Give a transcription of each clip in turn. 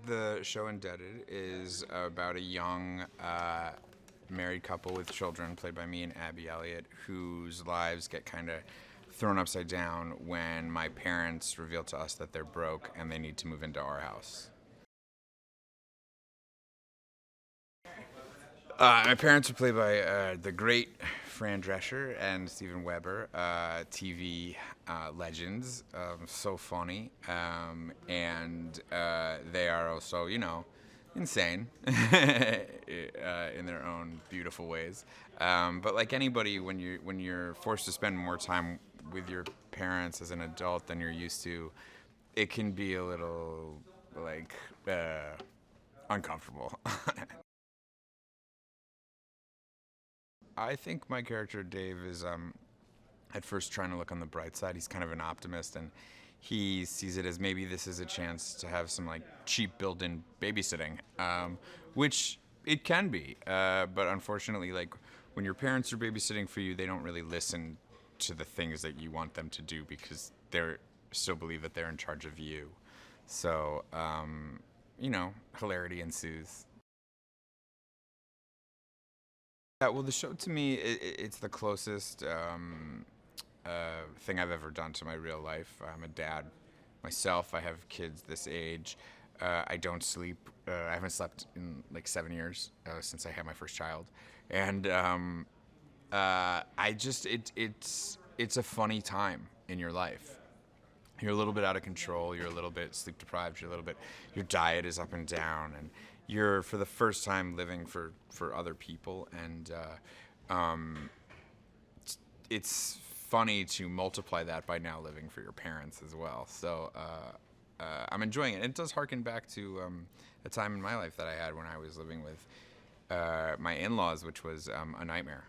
The show Indebted is about a young married couple with children, played by me and Abby Elliott, whose lives get kind of thrown upside down when my parents reveal to us that they're broke and they need to move into our house. My parents are played by the great Fran Drescher and Steven Weber, TV legends. So funny. And they are also, insane in their own beautiful ways. But like anybody, when you're forced to spend more time with your parents as an adult than you're used to, it can be a little like uncomfortable. I think my character Dave is at first trying to look on the bright side. He's kind of an optimist, and he sees it as maybe this is a chance to have some like cheap built-in babysitting, which it can be. But unfortunately, like when your parents are babysitting for you, they don't really listen to the things that you want them to do because they're still believe that they're in charge of you. So hilarity ensues. Yeah, well, the show to me, it's the closest thing I've ever done to my real life. I'm a dad myself. I have kids this age. I don't sleep. I haven't slept in like 7 years since I had my first child, and I just it's a funny time in your life. You're a little bit out of control. You're a little bit sleep deprived. You're a little bit. Your diet is up and down, and you're for the first time living for other people, and it's funny to multiply that by now living for your parents as well. So I'm enjoying it. It does harken back to a time in my life that I had when I was living with my in-laws, which was a nightmare.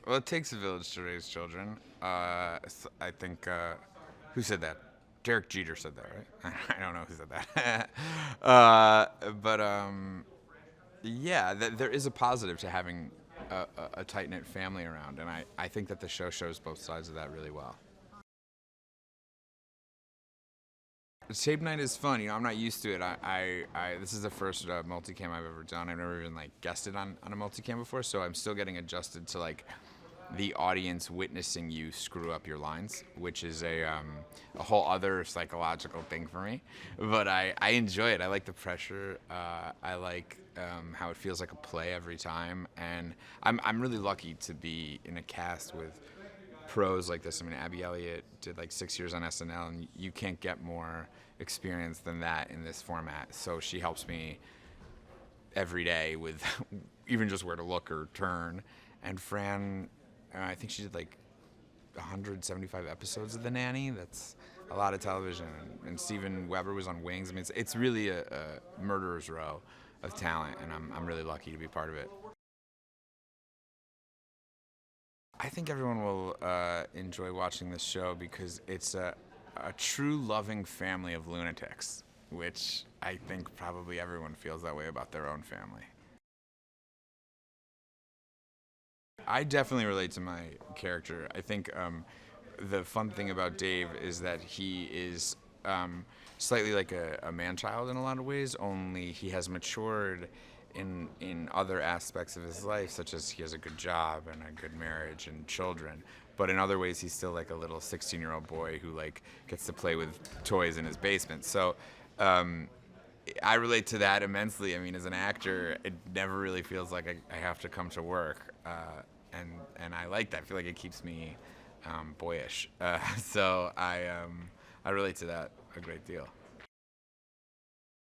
Well, it takes a village to raise children. I think who said that? Derek Jeter said that, right? I don't know who said that. But yeah, there is a positive to having a tight knit family around, and I think that the show shows both sides of that really well. Tape night is fun. I'm not used to it. This is the first multicam I've ever done. I've never even like guested on a multicam before, so I'm still getting adjusted to like the audience witnessing you screw up your lines, which is a whole other psychological thing for me. But I enjoy it. I like the pressure. I like how it feels like a play every time, and I'm really lucky to be in a cast with pros like this. I mean, Abby Elliott did like 6 years on SNL, and you can't get more experience than that in this format. So she helps me every day with even just where to look or turn. And Fran, I think she did like 175 episodes of The Nanny. That's a lot of television. And Steven Weber was on Wings. I mean, it's really a murderer's row of talent, and I'm really lucky to be part of it. I think everyone will enjoy watching this show because it's a true loving family of lunatics, which I think probably everyone feels that way about their own family. I definitely relate to my character. I think the fun thing about Dave is that he is slightly like a man-child in a lot of ways, only he has matured in other aspects of his life, such as he has a good job and a good marriage and children. But in other ways, he's still like a little 16-year-old boy who like gets to play with toys in his basement. So I relate to that immensely. I mean, as an actor, it never really feels like I have to come to work, and I like that. I feel like it keeps me boyish. So I relate to that a great deal.